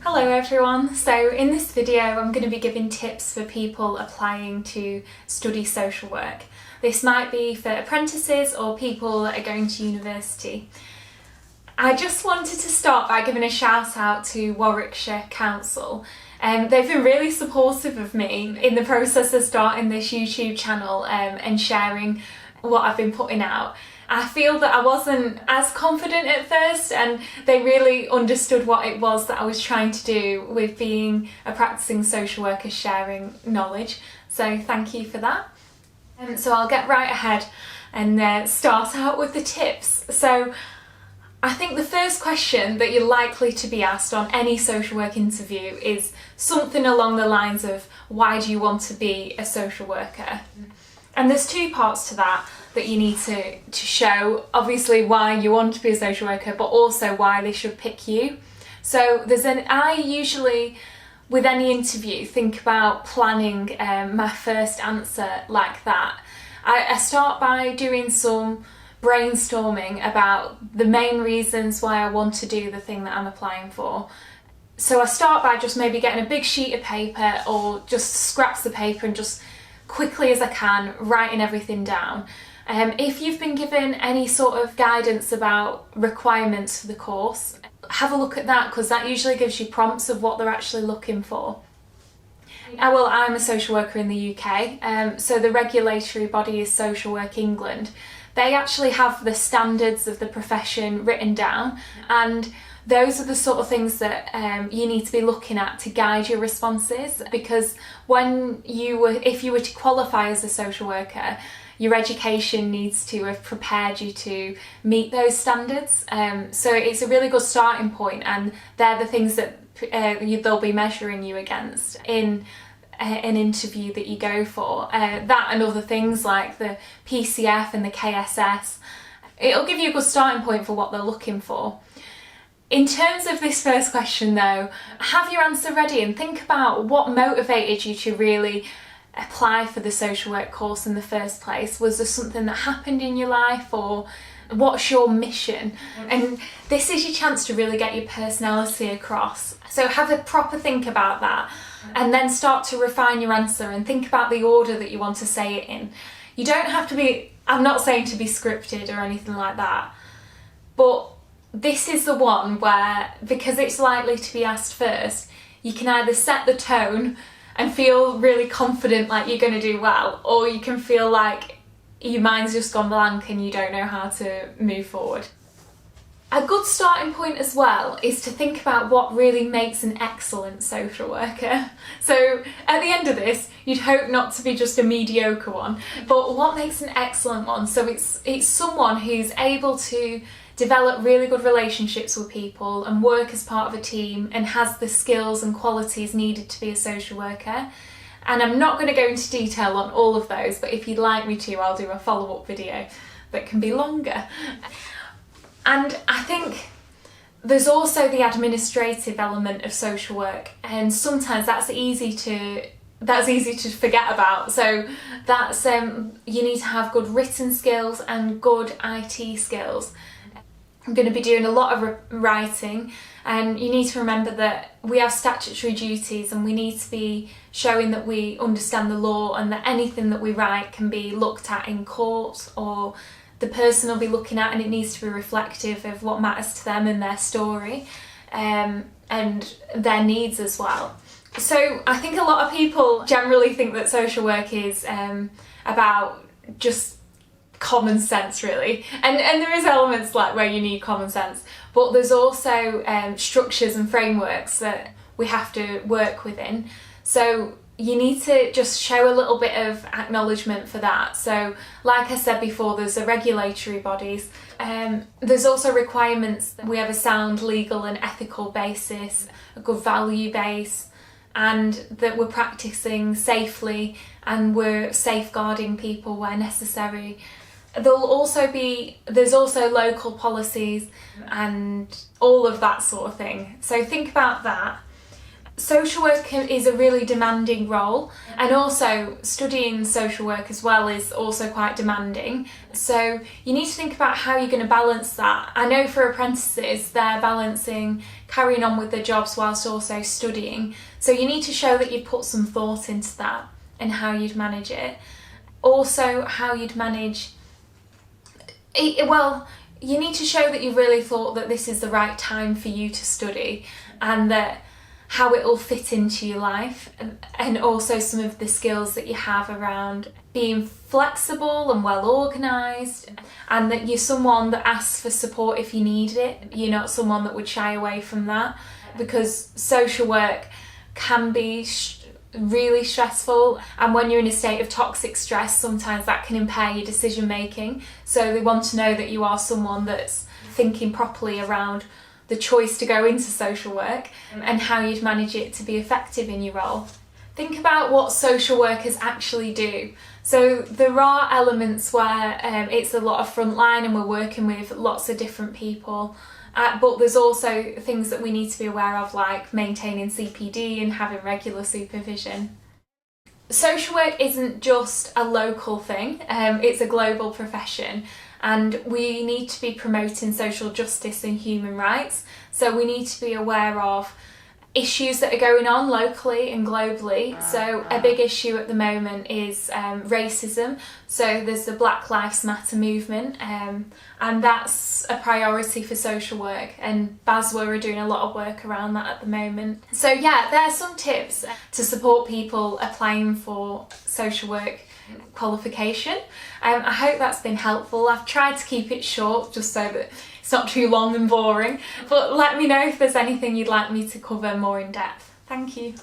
Hello everyone, so in this video I'm going to be giving tips for people applying to study social work. This might be for apprentices or people that are going to university. I just wanted to start by giving a shout out to Warwickshire Council. They've been really supportive of me in the process of starting this YouTube channel and sharing what I've been putting out. I feel that I wasn't as confident at first, and they really understood what it was that I was trying to do with being a practicing social worker, sharing knowledge. So thank you for that. So I'll get right ahead and start out with the tips. So I think the first question that you're likely to be asked on any social work interview is something along the lines of, why do you want to be a social worker? And there's two parts to that you need to show. Obviously why you want to be a social worker, but also why they should pick you. So I usually, with any interview, think about planning my first answer like that. I start by doing some brainstorming about the main reasons why I want to do the thing that I'm applying for. So I start by just maybe getting a big sheet of paper or just scraps of paper and just quickly as I can writing everything down. If you've been given any sort of guidance about requirements for the course, have a look at that, because that usually gives you prompts of what they're actually looking for. Well, I'm a social worker in the UK, so the regulatory body is Social Work England. They actually have the standards of the profession written down, and those are the sort of things that you need to be looking at to guide your responses, because if you were to qualify as a social worker, your education needs to have prepared you to meet those standards. So it's a really good starting point, and they're the things that they'll be measuring you against in an interview that you go for. That and other things like the PCF and the KSS. It'll give you a good starting point for what they're looking for. In terms of this first question though, have your answer ready and think about what motivated you to really apply for the social work course in the first place. Was there something that happened in your life, or what's your mission? And this is your chance to really get your personality across. So have a proper think about that, and then start to refine your answer and think about the order that you want to say it in. You don't have to be, I'm not saying to be scripted or anything like that, but this is the one where, because it's likely to be asked first, you can either set the tone and feel really confident like you're going to do well, or you can feel like your mind's just gone blank and you don't know how to move forward. A good starting point as well is to think about what really makes an excellent social worker. So at the end of this, you'd hope not to be just a mediocre one, but what makes an excellent one? So it's someone who's able to develop really good relationships with people and work as part of a team and has the skills and qualities needed to be a social worker. And I'm not going to go into detail on all of those, but if you'd like me to, I'll do a follow-up video that can be longer. And I think there's also the administrative element of social work, and sometimes that's easy to forget about. So that's you need to have good written skills and good IT skills. I'm going to be doing a lot of writing, and you need to remember that we have statutory duties and we need to be showing that we understand the law, and that anything that we write can be looked at in court, or the person will be looking at, and it needs to be reflective of what matters to them and their story and their needs as well. So I think a lot of people generally think that social work is about just common sense, really, and there is elements like where you need common sense, but there's also structures and frameworks that we have to work within. So you need to just show a little bit of acknowledgement for that. So like I said before, there's the regulatory bodies, there's also requirements that we have a sound legal and ethical basis, a good value base, and that we're practicing safely and we're safeguarding people where necessary. There's also local policies and all of that sort of thing. So think about that. Social work is a really demanding role, and also studying social work as well is also quite demanding. So you need to think about how you're going to balance that. I know for apprentices, they're balancing carrying on with their jobs whilst also studying. So you need to show that you've put some thought into that and how you'd manage it. Also, how you'd manage it, well, you need to show that you've really thought that this is the right time for you to study, and that how it will fit into your life, and also some of the skills that you have around being flexible and well organised, and that you're someone that asks for support if you need it. You're not someone that would shy away from that, because social work can be really stressful, and when you're in a state of toxic stress, sometimes that can impair your decision making. So they want to know that you are someone that's thinking properly around the choice to go into social work and how you'd manage it to be effective in your role. Think about what social workers actually do. So there are elements where it's a lot of frontline and we're working with lots of different people, but there's also things that we need to be aware of, like maintaining CPD and having regular supervision. Social work isn't just a local thing, it's a global profession. And we need to be promoting social justice and human rights. So we need to be aware of issues that are going on locally and globally. So a big issue at the moment is racism. So there's the Black Lives Matter movement, and that's a priority for social work, and BASWA are doing a lot of work around that at the moment. So yeah, there are some tips to support people applying for social work qualification. I hope that's been helpful. I've tried to keep it short just so that it's not too long and boring, but let me know if there's anything you'd like me to cover more in depth. Thank you.